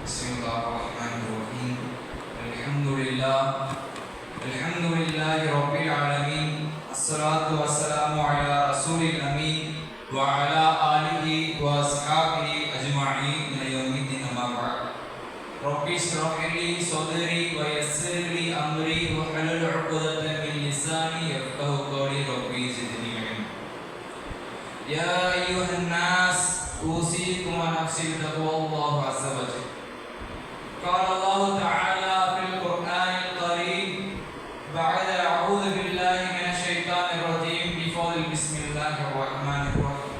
Bismillahirrahmanirrahim. Alhamdulillahi Rabbil Alamin. Assalatu wassalamu ala Rasulil Amin wa ala alihi wa ashabihi ajma'in ila yaumiddin, amma ba'd. Rabbi shrah li sadri wa yassir li amri wa hlul 'uqdatan min lisani yafqahu qawli. Rabbi zidni ilma. Ya ayyuhan nas, usikum wa nafsi bitaqwallahi azza wa jalla. Qala Allah ta'ala fil Qur'anil Karim ba'da a'udzu billahi minasy syaithanir rajim bi fadli bismillahirrahmanirrahim.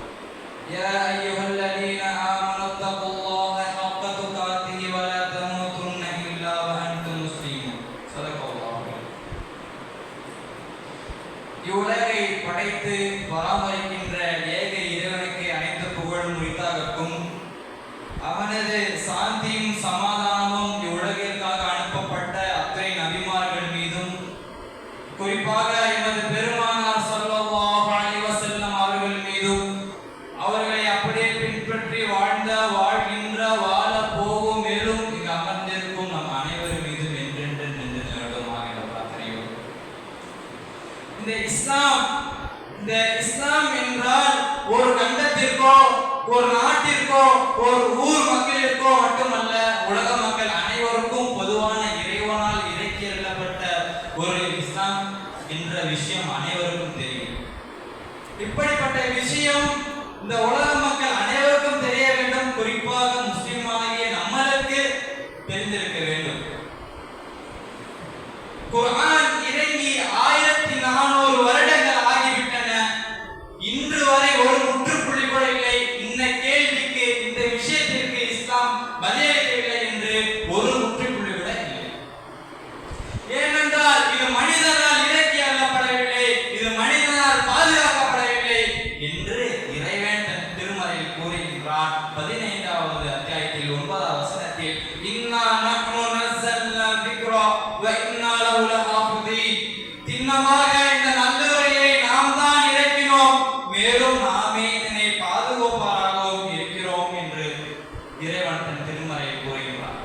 Ya ayyuhalladzina amanu taqullaha haqqa tuqatih wa la tamutunna illa wa antum muslimun. Sadaqallahu. இவ்வுலகை படைத்து பராமரிக்கின்ற ஏக இறைவனுக்கு அனைத்து புகழும் உரித்தாகட்டும். அவனது சாந்தியும் சமாதானமும் இவ்வுலகிற்காக அனுப்பப்பட்ட அத்தனை நபிமார்கள் மீதும், குறிப்பாக எமது பெருமானார் ஸல்லல்லாஹு அலைஹி வஸல்லம் அவர்கள் மீதும், அவர்களை அப்படியே பின்பற்றி வாழ்கின்ற வாழ போகும் மேலும் இங்கு அமர்ந்திருக்கும் நம் அனைவரும் மீதும் என்றென்று நின்று நிலவுமாக பிரார்த்தனையோடு இந்த இஸ்லாம் என்றால் ஒரு கண்டத்திற்கோ ஒரு நாட்டிற்கோ ஒரு ஊர் மக்களிற்கோ மட்டுமல்ல, உலக மக்கள் அனைவருக்கும் பொதுவான இறைவனால் இறக்கியப்பட்ட ஒரு இஸ்லாம் என்ற விஷயம் அனைவருக்கும் தெரியும். இப்படிப்பட்ட விஷயம் இந்த உலக மக்கள் அனைவருக்கும் தெரிய வேண்டும். குறிப்பாக முஸ்லிமாகிய நம்மளுக்கு தெரிந்திருக்க வேண்டும். குர்ஆன் இறங்கி 1400 வருடங்கள் ஆகிவிட்டன. இன்று வரை ஒரு முற்றுப்புள்ளி கூட இல்லை. இந்த கேள்விக்கு, இந்த விஷயத்திற்கு இஸ்லாம் பதிலளிக்கவில்லை என்று ஒரு முற்றுப்புள்ளி கூட இல்லை. ஏனென்றால் இது மனிதனால் இறக்கி அள்ளப்படவில்லை, இது மனிதனால் பாதுகாக்கப்படவில்லை என்று இறைவன் தன் திருமறையில் கூறுகின்றான். 15வது அத்தியாயத்தில் 9வது வசனத்தில், இன்னா நஹ்னு நஸல்னா திக்ரா வ இன்னா லஹு லஹாஃபிதீன், திண்ணமாக இந்த நல்லுரையை நாம் தான் இறக்கினோம், மேலும் நாமே இதனை பாதுகாப்பாராகவும் இருக்கிறோம் என்று இறைவன் தன் திருமறையில் கூறுகிறார்.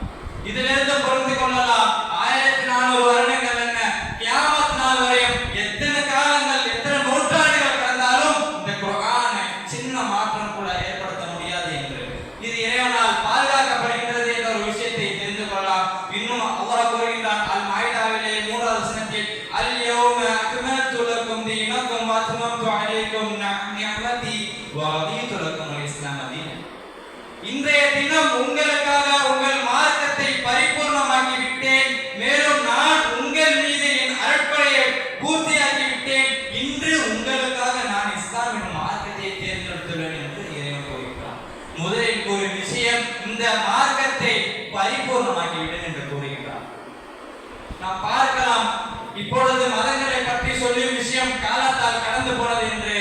இதிலிருந்து புரிந்து கொள்ளலாம், 1400 வருடங்கள் என்ன, கியாமத் நாள் வரையும் எத்தனை காலங்கள், எத்தனை நூற்றாண்டுகள் கடந்தாலும் இந்த குர்ஆனை சின்ன மாற்றம் கூட ஏற்படுத்த முடியாது என்று, இது இறைவனால் பாதுகாக்கப்படுகிறது என்ற ஒரு விஷயத்தை தெரிந்து கொள்ளலாம். இன்னும் அல்லாஹ் கூறுகின்றான் அல் மாயிதாவிலே 3வது வசனத்தில், அல் யௌம அக்மல்து லக்கும் தீனக்கும் வ அத்மம்து அலைக்கும் நிஅமதி வ ரதீது லக்கும் அல் இஸ்லாம் தீனன். இன்றைய தினம் உங்களுக்காக உங்கள் மார்க்கத்தை பரிபூர்ணமாக்கி விட்டேன், மேலும் நான் உங்கள் மீது என் அருட்கொடையை பூர்த்தியாக்கி விட்டேன். இன்று உங்களுக்காக நான் இஸ்லாம் என்னும் மார்க்கத்தை தேர்ந்தெடுத்துள்ளேன் என்று இறைவன் கூறுகிறான். முதலில் ஒரு விஷயம், இந்த மார்க்கத்தை பரிபூர்ணமாக்கி விட்டேன் என்று கூறுகிறான். நாம் பார்க்கலாம், இப்பொழுது மதங்களை பற்றி சொல்லும் விஷயம் காலத்தால் கடந்து போனது என்று.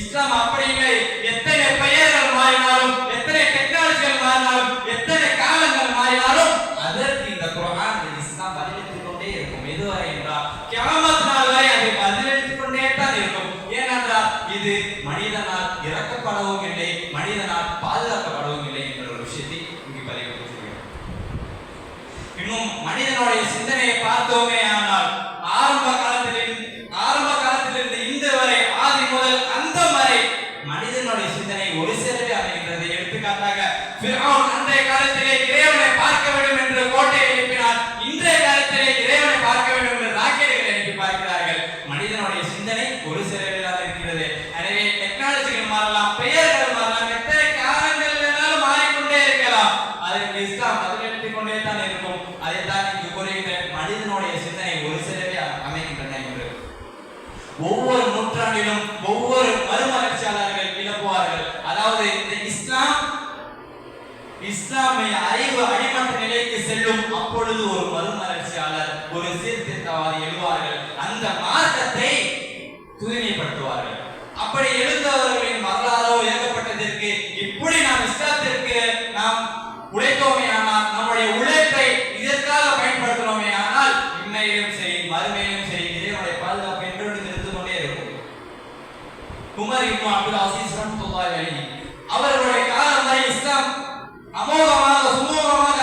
இஸ்லாம் அப்படி இல்லை. எத்தனை பெயர்கள் மாறினாலும், எத்தனை டெக்னாலஜிகள் மாறினாலும், எத்தனை காலங்கள் மாறினாலும் அதற்கு இந்த குர்ஆன் இஸ்லாம் பதிலளித்துக் கொண்டே இருக்கும். எதுவரை என்றால் கியாமத் நாள் வரை அது பதிலளித்துக் கொண்டே தான் இருக்கும். ஏனென்றால் இது மனிதனால் இறக்கப்படவும் இல்லை, மனிதனால் பாதுகாக்கப்படவும் இல்லை என்ற ஒரு விஷயத்தை இங்கு பதிவுபடுத்துகிறோம். இன்னும் மனிதனுடைய சிந்தனையை பார்த்தோமே ஆனால், ஆரம்ப காலத்திலிருந்து இன்று வரை, ஆதி முதல் அந்தம் வரை மனிதனுடைய சிந்தனை ஒரு சேரவே அமைகின்றது. எடுத்துக்காட்டாக ஃபிர்அவுன் அன்றைய காலத்திலே இறைவனை பார்க்க வேண்டும் என்று கோட்டையை எழுப்பினார். இன்றைய காலத்திலே இறைவனை பார்க்க வேண்டும் என்று ராக்கெட்டுகளை எழுப்பி பார்க்கிறார்கள். மனிதனுடைய சிந்தனை ஒரு சேரவே இருக்கிறது. எனவே டெக்னாலஜிகள் மாறலாம், பெயர்கள் மாறலாம், எத்தனை காலங்கள் வேணாலும் மாறிக்கொண்டே இருக்கலாம். அதற்கு இஸ்லாம் பதிலளித்துக் கொண்டே தான் இருக்கும். அதைத்தான் இங்கு கூறுகின்ற மனிதனுடைய சிந்தனை ஒரு சேரவே அமைகின்றன என்று. ஒவ்வொரு நூற்றாண்டிலும் ஒவ்வொரு மறுமலர்ச்சியாளர்கள் கிளப்புவார்கள். அதாவது இந்த இஸ்லாமிய அறிவு அடிமட்ட நிலைக்கு செல்லும். அப்பொழுது ஒரு மறுமலர்ச்சியாளர், ஒரு சீர்திருத்தவாதி எழுவார்கள். அந்த மார்க்கத்தை தூய்மைப்படுத்துவார்கள். அப்படி எழுந்தவர்களின் வரலாறோ ஏகப்பட்டதற்கு, இப்படி நாம் இஸ்லாத்திற்கு நாம் உழைத்தோமே ஆனால், நம்முடைய உழைப்பை இதற்காக பயன்படுத்தினோமே ஆனால், இம்மையிலும் சரி மறுமையிலும் சரி இறைவனுடைய பாதுகாப்பு என்றொன்று இருந்து கொண்டே இருக்கும். உமர் இப்னு அப்துல் அசீஸ் ரஹ்மத்துல்லாஹி அலைஹி அவர்களுடைய காலம் வரை இஸ்லாம் அமோகமாக சுமூகமாக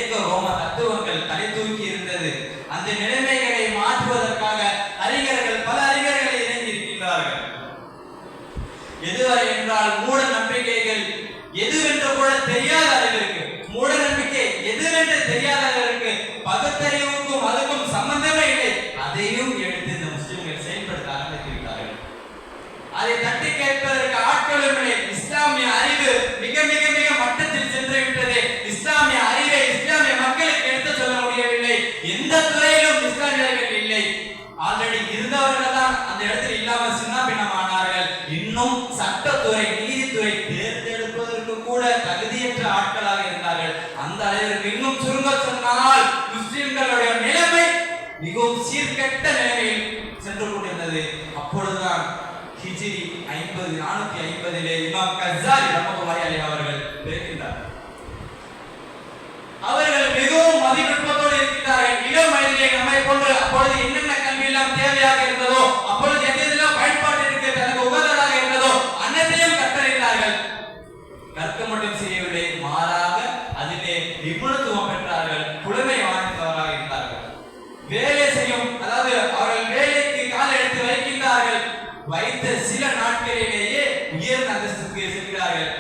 கிரேக்க ரோம தத்துவங்கள் தலை தூக்கி இருந்தது. அந்த நிலைமைகளை மாற்றுவதற்காக பல அறிஞர்களை இணைந்து இருக்கின்றார்கள். எதுவரை என்றால் மூட நம்பிக்கைகள் எதுவென்று கூட தெரியாத அளவிற்கு, மூட நம்பிக்கை எதுவென்று தெரியாத அளவிற்கு, பகுத்தறிவுக்கும் அதுக்கும் சம்பந்தமே இல்லை, அதையும் எடுத்து இந்த முஸ்லிம்கள் செயல்படுத்த ஆரம்பித்திருக்கிறார்கள். அதை தட்டி கேட்பதற்கு ஆட்களும் இல்லை. இஸ்லாமிய அறிவு மிக மிக மிக மட்டத்தில் சென்று விட்டது. இஸ்லாமிய அறிவை இஸ்லாமிய மக்களுக்கு எடுத்து சொல்ல முடியவில்லை. எந்த துறையிலும் இஸ்லாமியர்கள் இல்லை. ஆல்ரெடி இருந்தவர்கள் தான் அந்த இடத்தில் இல்லாமல் சின்ன பின்னமானார்கள். இன்னும் சட்டத்துறை, நீதித்துறை தேர்ந்தெடுப்பதற்கு கூட தகுதியற்ற ஆட்களாக இருந்தார்கள். அந்த அளவிற்கு இன்னும் சுருங்க சொன்னால் முஸ்லிம்களுடைய நிலைமை மிகவும் சீர்கெட்ட நிலைமையில் சென்று கொண்டிருந்தது. அப்பொழுதுதான் ஹிஜ்ரி 450 இமாம் கஸ்ஸாலி ரஹ்மத்துல்லாஹி அலைஹி அவர்கள் பிறக்கின்றார். அவர்கள் மிகவும் மதிநுட்பத்தோடு இருக்கிறார்கள். இளம் வயதிலே நம்மை போன்று அப்பொழுது என்னென்ன கல்வி எல்லாம் தேவையாக இருந்ததோ, அப்பொழுது எதெல்லாம் பயன்பாட்டிற்கு தனக்கு உகந்ததாக இருந்ததோ அனைத்தையும் கற்றறிந்தார்கள். கற்க மட்டும் செய்யவில்லை, மாறாக அதிலே நிபுணத்துவம் பெற்றார்கள். புலமை வாய்ந்தவராக இருந்தார்கள். வேலை செய்யும், அதாவது அவர்கள் வேலைக்கு கால் எடுத்து வைக்கின்றார்கள். வைத்த சில நாட்களிலேயே உயர்ந்த அந்தஸ்துக்கு செல்கிறார்கள்.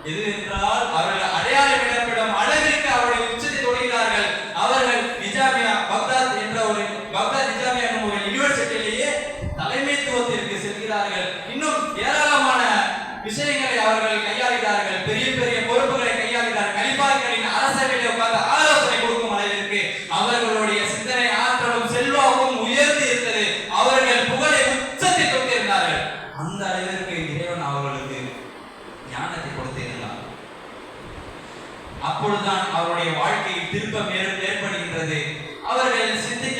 எது என்றால் அவர்கள் அடையாளமிடப்படும் அளவிற்கு அவருடைய உச்சத்தை தொடுகிறார்கள். அவர்கள் நிஜாமியா பக்தாத் நிஜாமியா என்ற ஒரு யூனிவர்சிட்டியிலேயே தலைமைத்துவத்திற்கு செல்கிறார்கள். இன்னும் ஏராளமான விஷயங்களை அவர்கள் கையாளுகிறார்கள். பெரிய பெரிய பொறுப்புகளை கையாளுகிறார்கள். கலிஃபாக்களின் அரசவையில் உட்கார்ந்து ஆலோசனை கொடுக்கும் அளவிற்கு அவர்களுடைய சிந்தனை ஆற்றலும் செல்வாக்கும் உயர்ந்து இருந்தது. அவர்கள் புகழை உச்சத்தை தொட்டிருந்தார்கள். அந்த அளவிற்கு இறைவன் அவர்களுக்கு ஞானத்தை கொடுத்திருந்தார். அப்பொழுதுதான் அவருடைய வாழ்க்கையில் திருப்பம் ஏற்படுகின்றது. அவர்கள் சிந்திக்க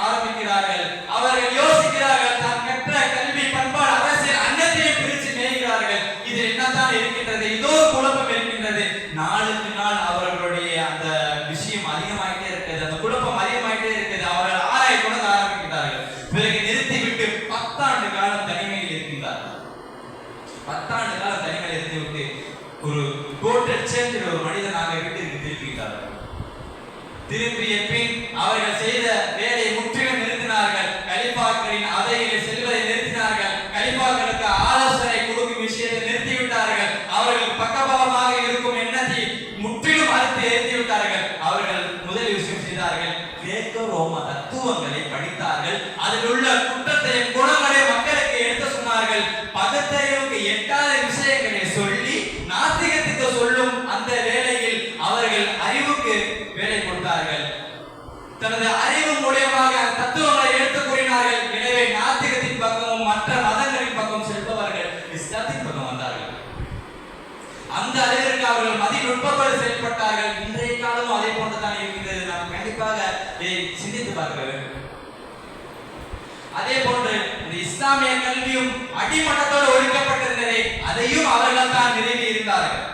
ஆரம்பிக்கிறார்கள். அவர்கள் யோசிக்கிறார்கள். தான் கற்ற கல்வி, பண்பாடு, அரசியல் அன்னத்தையும் பிரித்து மேய்கிறார்கள். இது என்னதான் இருக்கின்றது, இதோ குழப்பம் இருக்கின்றது. நாளுக்கு நாள் அவர்களுடைய அந்த விஷயம் அதிகமாயிட்டே இருக்கிறது, அந்த குழப்பம் அதிகமாயிட்டே இருக்கிறது. அவர்கள் ஆராய தொடங்க ஆரம்பிக்கிறார்கள். பிறகு நிறுத்திவிட்டு 10 ஆண்டு காலம் தனிமையில் இருக்கின்றார்கள். 10 ஆண்டு காலம் தனிமையில் இருந்துவிட்டு ஒரு டோட்டல் சேஞ்ச் ஒரு மனிதனாக வீட்டிற்கு திரும்புகிறார்கள். திரும்பிய பின் அவர்கள் செய்த வேலையை முற்றிலும் நிறுத்தினார்கள். கலிஃபாக்களின் அவையில் செல்வதை நிறுத்தினார்கள். கலிஃபாக்களுக்கு ஆலோசனை கொடுக்கும் விஷயத்தை நிறுத்திவிட்டார்கள். அவர்கள் பக்கபலமாக இருக்கும் எண்ணத்தை முற்றிலும் அறுத்து எரித்துவிட்டார்கள். அவர்கள் முதல் விஷயம் செய்தார்கள், கிரேக்க ரோம தத்துவங்களை படித்தார்கள். அதில் உள்ள குற்றத்தையும் குணங்களையும் மக்களுக்கு எடுத்து சொன்னார்கள். பகுத்தறிவுக்கு எட்டாத விஷயங்களை சொல்லி நாத்திகத்துக்கு சொல்லும் அந்த வேளையில் அவர்கள் அறிவுக்கு வேலை கொடுத்தார்கள். தனது அறிவு மூலமாக தத்துவங்களை எடுத்து கூறினார்கள். எனவே நாத்திகத்தின் பக்கமும் மற்ற மதங்களின் பக்கம் செல்பவர்கள் இஸ்லாத்தின் பக்கம் வந்தார்கள். அந்த அளவிற்கு அவர்கள் மதிநுட்பத்தோடு செயல்பட்டார்கள். இன்றைய காலமும் அதே போன்றுதான் இருக்கிறது. நாம் கண்டிப்பாக சிந்தித்து பார்க்க வேண்டும். அதே போன்று இந்த இஸ்லாமிய கல்வியும் அடிமட்டத்தோடு ஒழிக்கப்பட்டிருந்ததை அதையும் அவர்கள் தான் நிறுவி இருந்தார்கள்.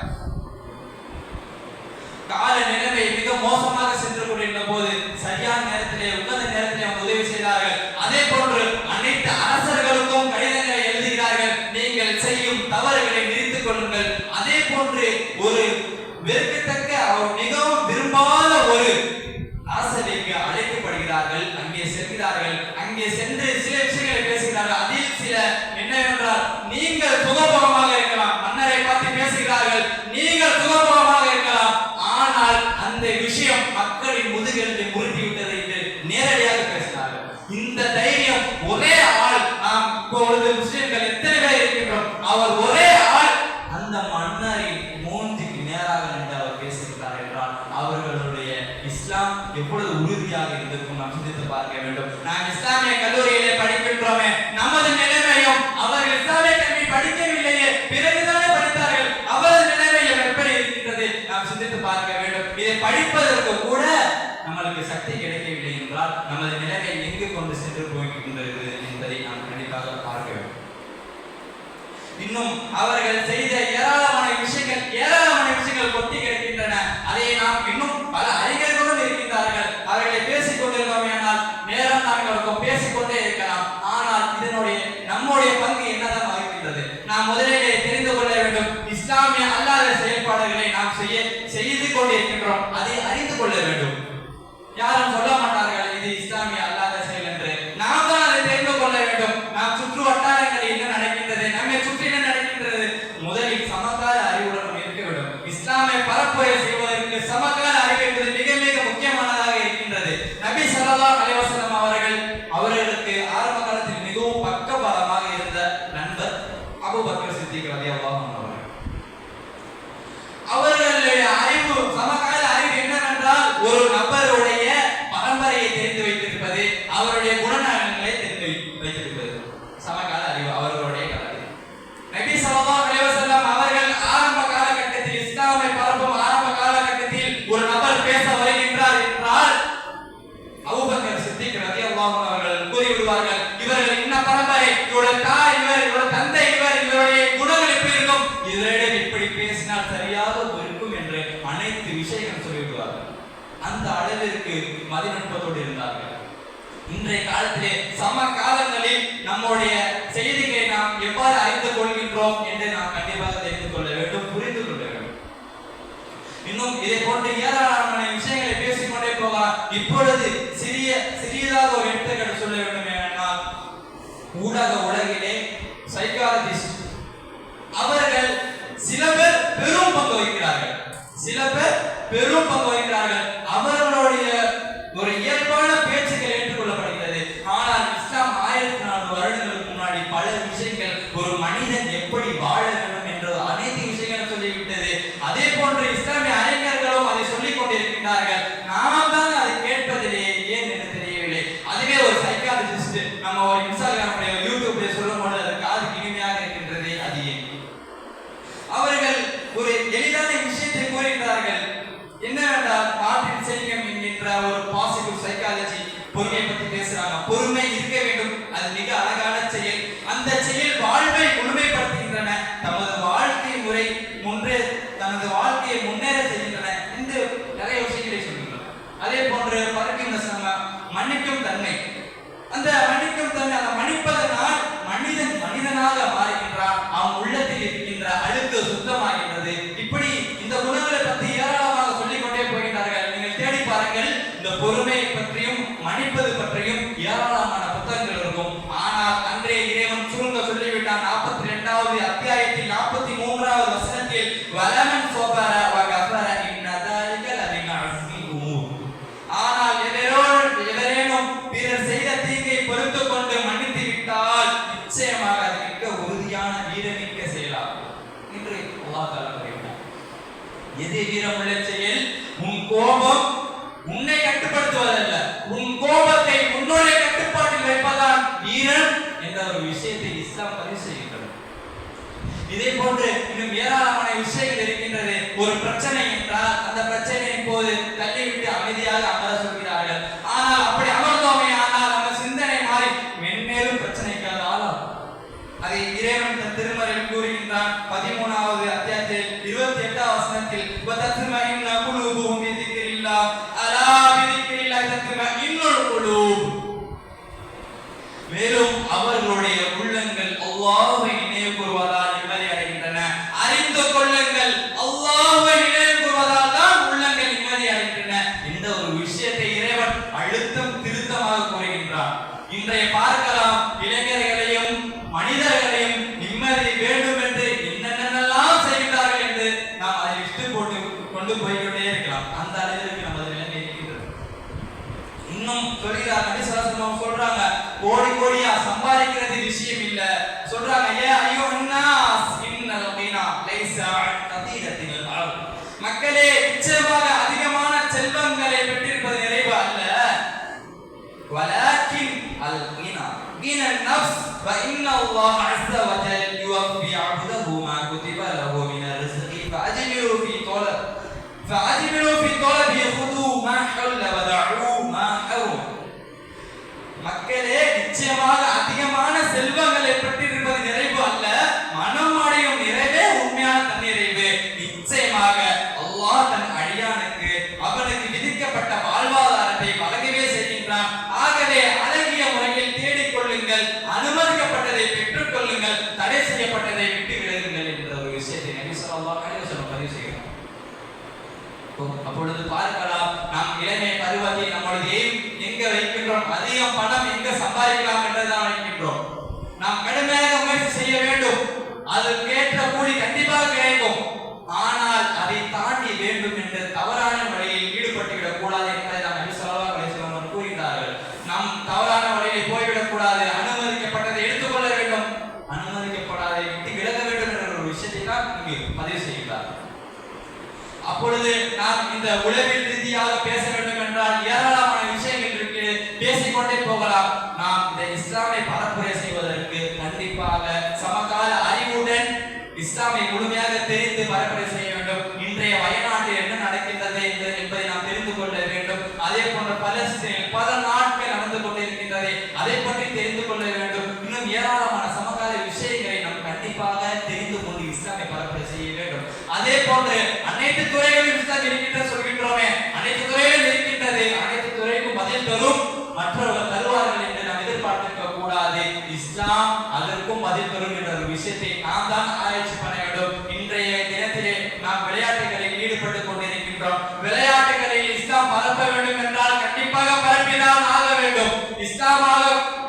கால நிலைமை மிக மோசமாக சென்று கொண்டிருந்த போது சரியான நேரத்திலே, உகந்த நேரத்திலே அவங்க உதவி செய்தார்கள். அதே போன்று அனைத்து அரசர்களுக்கும் கடிதங்களை எழுதுகிறார்கள். நீங்கள் செய்யும் தவறுகளை நிறுத்திக் கொள்ளுங்கள். அதே போன்று ஒரு வெறுக்கத்தக்க, அவர் மிகவும் விரும்பாத ஒரு அரசவைக்கு அழைக்கப்படுகிறார்கள். அங்கே செல்கிறார்கள். அங்கே சென்று சில விஷயங்களை பேசுகிறார்கள். அதில் சில என்னவென்றால், நீங்கள் சுகபோகமாக இருக்கலாம். மன்னரை பார்த்து பேசுகிறார்கள், நீங்கள் சுகபோகமாக இருக்கலாம், ஆனால் அந்த விஷயம் மக்களின் முதுகெலும்பை முறித்துவிட்டது என்று நேரடியாக பேசினார்கள். இந்த தைரியம் ஒரே ஆள், நாம் இப்பொழுது முஸ்லிம்கள் எத்தனை பேர் இருக்கின்றோம், அவர் ஒரே ஆள் அந்த மன்னரின் மூஞ்சிக்கு நேராக நின்று அவர் பேசுகிறார் என்றால் அவர்களுடைய இஸ்லாம் எவ்வளவு உறுதியாக இருந்திருக்கும் நாம் சிந்தித்து பார்க்க வேண்டும். நாம் இஸ்லாமிய கல்லூரியிலே படிக்கின்றோமே, நமது நிலைமையும் அவர்கள் இஸ்லாமிய கல்வி படிக்கவில்லையே, பிறகுதானே படித்தார்கள், அவரது நிலைமையும் எப்படி இருக்கின்றது நாம் சிந்தித்து பார்க்க வேண்டும். இதை படிப்பதற்கு கூட நம்மளுக்கு சக்தி கிடைக்கவில்லை என்றால் நமது நிலைமை எங்கு கொண்டு சென்று போகின்றது என்பதை நாம் கண்டிப்பாக பார்க்க வேண்டும். இன்னும் அவர்கள் செய்த ஏராளமான விஷயங்கள் கொட்டி கிடக்கின்றன. அதை நாம் இன்னும் பல அறிஞர்களும் இருக்கின்றார்கள். அவர்களை பேசிக் கொண்டிருந்தோம் ஆனால் நேரம் நாங்கள் பேசிக்கொண்டே இருக்கலாம். ஆனால் இதனுடைய நம்முடைய பங்கு என்னதான் இருக்கின்றது, நாம் முதலிலே தெரிந்து கொள்ள வேண்டும். இஸ்லாமிய அல்லாத செயல்பாடுகளை நாம் செய்து கொண்டிருக்கின்றோம். அதை அறிந்து கொள்ள அளவிற்கு மதிநுட்பத்தோடு இருந்தார்கள். இன்றைய காலத்திலே சம காலங்களில் நம்முடைய செய்திகளை நாம் எவ்வாறு அறிந்து கொள்கின்றோம் என்று நாம் கண்டிப்பாக தெரிந்து கொள்ள வேண்டும், புரிந்து கொள்ள வேண்டும். இன்னும் இதை போன்ற ஏராளமான விஷயங்களை பேசிக்கொண்டே போகலாம். இப்பொழுது சிறியதாக ஒரு எடுத்துக்காட்டு சொல்ல வேண்டும் என்றால், ஊடக உலகிலே சைக்காலஜிஸ்ட் அவர்கள் சில பேர் பெரும் பங்கு வகிக்கிறார்கள். அவர்களுடைய ஒரு இயல்பான பேச்சுக்கள் ஏற்றுக்கொள்ளப்படுகிறது. ஆனால் இஸ்லாம் 1400 வருடங்களுக்கு முன்னாடி பல விஷயங்கள் ஒரு மனிதன் எப்படி வாழ வேண்டும் என்ற அனைத்து விஷயங்களும் சொல்லிவிட்டது. அதே போன்று இஸ்லாமிய அறிஞர்களும் அதை சொல்லிக் கொண்டிருக்கின்றார்கள். நாம் தான் அதை கேட்பதிலே ஏன் என்று தெரியவில்லை. அதுவே ஒரு சைக்காலஜிஸ்ட் நம்ம ஒரு இன்ஸ்டாகிராம் யூடியூப்ல சொல்லும் போது அது காது இனிமையாக இருக்கின்றது. அது ஏன்? அவர்கள் ஒரு எளிதான விஷயத்தை கூறுகிறார்கள். என்னவென்றால், மார்ட்டின் செலிங்ஹம் என்கின்ற ஒரு பாசிட்டிவ் சைக்காலஜி பொறுமை பற்றி பேசுறாங்க. பொறுமை இருக்க வேண்டும், அது மிக அழகான செயல். அந்த செயல் வாழ்வை முழுமைப்படுத்துகின்றன, தனது வாழ்க்கையை முன்னேற செய்கின்றன என்று நிறைய விஷயங்களை சொல்கின்றன. அதே போன்று மன்னிக்கும் தன்மை, அந்த மன்னிப்பதனால் மனிதனாக மாறுகின்றான். அவன் உள்ளத்தில் இருக்கின்ற அழுக்கு சுத்தமாகின்றது. இப்படி இந்த குணங்களை பற்றி ஏராளமாக சொல்லிக் கொண்டே போகின்றார்கள். நீங்கள் தேடி பாருங்கள், இந்த பொறுமையை பற்றியும் மன்னிப்பது பற்றியும் ஏராளமான புத்தகங்கள் இருக்கும். ஆனால் அன்றைய இறைவன் சுருங்க சொல்லிவிட்டான். 42வது அத்தியாயத்தில் 43வது வசனத்தில், வலமன் சோபர வகஃபர இன்ன தலிக லமின் அஸ்மில் உமூர். ஆனால் எவரேனும் பிறர் செய்த தீங்கை பொறுத்துக் கொண்டு மன்னித்து விட்டால் நிச்சயமாக அது மிக உறுதியான வீரமிக்க செயலாகும் என்று அல்லாஹ் தஆலா கூறுகிறார். எது வீரமுள்ள செயல்? உன் கோபம் உன்னை கட்டுப்படுத்துவதல்ல, உன் கோபத்தை உன்னுடைய கட்டுப்பாட்டில் வைப்பதான் வீரன் என்ற ஒரு விஷயத்தை இஸ்லாம் பதிவு செய்கின்றது. இதே போன்று இன்னும் ஏராளமான விஷயங்கள் இருக்கின்றது. ஒரு பிரச்சனை என்றால் அந்த பிரச்சனையின் போது தள்ளிவிட்டு அமைதியாக அமர சொல்கிறார்கள். ஆனால் அப்படி அமர்ந்தோமே ஆனால் நம்ம சிந்தனை மாறி மென்மேலும் பிரச்சனைக்கு ஆளாகும். அதை இறைவன் தன் திருமறையில் கூறுகின்றான். 13வது அத்தியாயத்தில் 28வது வசனத்தில், வதத்மஇன்ன குலூபுஹும் பிதிக்ரில்லாஹ் அலா பிதிக்ரில்லாஹ் தத்மஇன்னுல் குலூப். மேலும் அவர்களுடைய உள்ளங்கள் அல்லாஹ்வை நினைவு கூறுவதால் நிம்மதி அடைகின்றன. அறிந்து கொள்ளுங்கள், அல்லாஹ்வை நினைவு கூறுவதால் தான் உள்ளங்கள் நிம்மதி அடைகின்றன. இந்த ஒரு விஷயத்தை இறைவன் அழுத்தம் திருத்தமாக கூறுகின்றான். இன்றைய பார்க்கலாம், இளைஞர்களையும் மனிதர்களையும் நிம்மதி வேண்டும் என்று என்னென்னலாம் செய்கிறார்கள் என்று நாம் அதை விட்டு போட்டு கொண்டு போய்கொண்டே இருக்கலாம். அந்த அளவிற்கு நமது நிலைமை இருக்கின்றது. இன்னும் சொல்கிறார், நபி ஸல்லல்லாஹு அலைஹி வஸல்லம் சொல்றாங்க, கோடி கோடியா சம்பாதிக்கிறது விஷயம் இல்ல. சொல்றாங்க, ஏ அய்யுஹன் நாஸ் இன்னல் கீனா லைஸ அன் கதீரத்தில் அல். மக்களே, நிச்சயமாக அதிகமான செல்வங்களை பெற்றிருப்பது நிறைவு அல்ல. வலாக்கின் அல் கீனா கீனா நஃப்ஸ் வ இன்னல்லாஹ் அஸ்ஸ வ ஜல் யுவஃபி அப்தஹு மா குதிப லஹு மின் ரிஸ்கி ஃபஅஜ்மிலு ஃபி தலபி ஹுது மா ஹல்ல வ தஉ மா ஹரும். மக்களே, நிச்சயமாக அதிகமான செல்வங்களை பெற்றிருப்பது நிறைவு அல்ல, மனம் அடையும் நிறைவே உண்மையான தன்னிறைவு. நிச்சயமாக அல்லாஹ் தன் அடியானுக்கு அவனுக்கு விதிக்கப்பட்ட வாழ்வாதாரத்தை வழங்கவே செய்கின்றான். ஆகவே அழகிய முறையில் தேடிக்கொள்ளுங்கள், அனுமதிக்கப்பட்டதை பெற்றுக் கொள்ளுங்கள், தடை செய்யப்பட்டதை விட்டு விலகுங்கள் என்ற ஒரு விஷயத்தை நபி ஸல்லல்லாஹு அலைஹி வஸல்லம் பதிவு செய்கிறார். அப்பொழுது பார்க்கலாம், நாம் இளமை பருவத்தில் நம்முடைய எங்க வைக்கின்றோம், அதிகம் பணம் எங்க சம்பாதிக்கலாம் என்றுதான் வைக்கின்றோம். நாம் கடுமையாக முயற்சி செய்ய வேண்டும், அதற்கேற்ற கூலி கண்டிப்பாக கிடைக்கும். ஆனால் அதை தாண்டி வேண்டும் என்று தவறான வழியில் ஈடுபட்டு விடக் கூடாது என்பதை நாம் நபி ஸல்லல்லாஹு அலைஹி வஸல்லம் கூறுகிறார்கள். நாம் தவறான வழியில் போய்விடக் கூடாது, அனுமதிக்கப்பட்டதை எடுத்துக்கொள்ள வேண்டும், அனுமதிக்கப்படாதை விட்டு விலக வேண்டும் என்ற ஒரு விஷயத்தை தான் இங்கு பதிவு செய்கிறார். அப்பொழுது நாம் இந்த உளவியல் ரீதியாக பேச வேண்டும் என்றால் ஏராளமான விஷயங்கள் இருக்கு, பேசிக்கொண்டே போகலாம். நாம் இந்த இஸ்லாமை பரப்புரை செய்வதற்கு கண்டிப்பாக சமகால அறிவுடன் இஸ்லாமை முழுமையாக தெரிந்து பரப்புரை செய்ய வேண்டும். இன்றைய வயநாட்டில் என்ன நடக்கின்றது என்பதை நாம் தெரிந்து கொள்ள வேண்டும். அதே போன்ற பலஸ்தீனில் பல நாட்கள் நடந்து கொண்டிருக்கின்றது, அதை பற்றி தெரிந்து கொள்ள வேண்டும். இன்னும் ஏராளமான சமகால விஷயங்களை நாம் கண்டிப்பாக தெரிந்து கொண்டு இஸ்லாமை பரப்புரை செய்ய வேண்டும். அதே போன்று அனைத்து துறைகளிலும் இஸ்லாம் இருக்கின்ற சொல்கின்றோமே, அனைத்து துறைகளிலும் இருக்கின்றது. மற்றவர்கள் தருவார்கள் என்று நாம் எதிர்பார்த்திருக்க கூடாது. இஸ்லாம் அதற்கும் பதில் தரும் என்ற ஒரு விஷயத்தை நாம் தான் ஆராய்ச்சி பண்ண வேண்டும். இன்றைய தினத்திலே நாம் விளையாட்டுகளில் ஈடுபட்டுக் கொண்டிருக்கின்றோம். விளையாட்டுகளில் இஸ்லாம் பரப்ப வேண்டும் என்றால் கண்டிப்பாக பரப்பினால் ஆக வேண்டும்.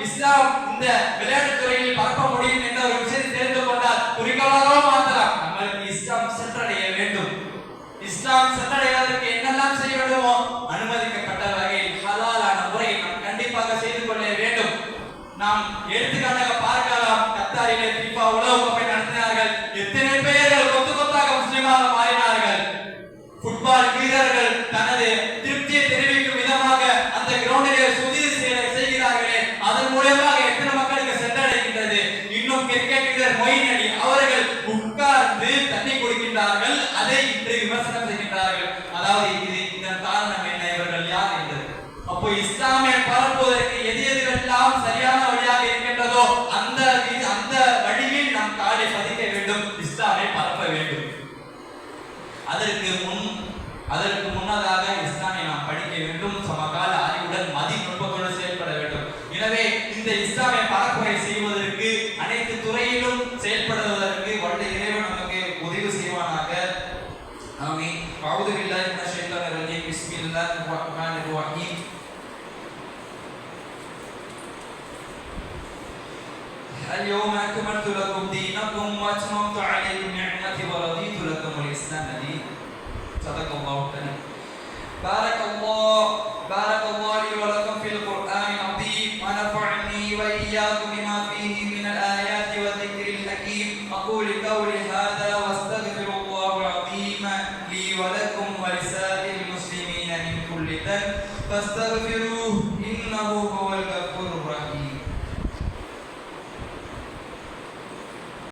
இஸ்லாம் இந்த விளையாட்டுத் துறையில் பரப்ப முடியும் என்ற ஒரு விஷயத்தை தெரிந்து கொண்டால் குறிக்கமாக மாற்றலாம். நம்மளுக்கு இஸ்லாம் சென்றடைய வேண்டும். இஸ்லாம் சென்றடைவதற்கு என்னெல்லாம் செய்ய வேண்டுமோ அனுமதிக்கப்பட்ட வகையில் ஹலாலான முறையில் நாம் கண்டிப்பாக செய்து கொள்ள வேண்டும். நாம் எடுத்துக்காட்டாக பார்க்கலாம், கத்தாரிலே FIFA உலகக்கோப்பை நடத்தினார்கள். எத்தனை பேர்கள் கொத்து கொத்தாக முஸ்லிமாக மாறினார்கள். ஃபுட்பால் வீரர்கள் தனது திருப்தியை தெரிவிக்கும் விதமாக அந்த கிரவுண்டிலே சுதீர் செய்கிறார்களே, அதன் மூலமாக எத்தனை மக்களுக்கு சென்றடைகின்றது. இன்னும் கிரிக்கெட் வீரர் மொயின் அலி அவர்கள் உட்கார்ந்து தண்ணி குடிக்கின்றார்கள், அதை இன்று விமர்சனம் செய்கின்றார்கள். அதாவது இதன் காரணம் என்ன, இவர்கள் யார் என்று. அப்போ இஸ்லாமை பரப்புவதற்கு எது எதுவெல்லாம் சரியான வழியாக இருக்கின்றதோ அந்த வழியில் நாம் காலை பதிக்க வேண்டும், இஸ்லாமை பரப்ப வேண்டும். அதற்கு முன்னதாக இஸ்லாமை நாம் படிக்க வேண்டும். சமகால அறிவுடன் மதிநுட்பத்தோடு செயல்பட வேண்டும். எனவே இந்த இஸ்லாமை பரப்புரை செய்வதற்கு அனைத்து துறையிலும் செயல்படுவதற்கு வல்ல இறைவன் நமக்கு உதவி செய்வானாக. ஆமீன். அஊது பில்லாஹி மினஷ் ஷைத்தானிர் ரஜீம். பிஸ்மில்லாஹிர் ரஹ்மானிர் ரஹீம். اليوم أكملت لكم دينكم وأتممت عليكم نعمتي ورضيت لكم الإسلام دينا. صدق الله العظيم. بارك الله لي ولكم في القرآن العظيم ونفعني وإياكم بما فيه من الآيات والذكر الحكيم. أقول قولي هذا وأستغفر الله العظيم لي ولكم ولسائر المسلمين من كل ذنب فاستغفروه إنه هو الغفور الرحيم.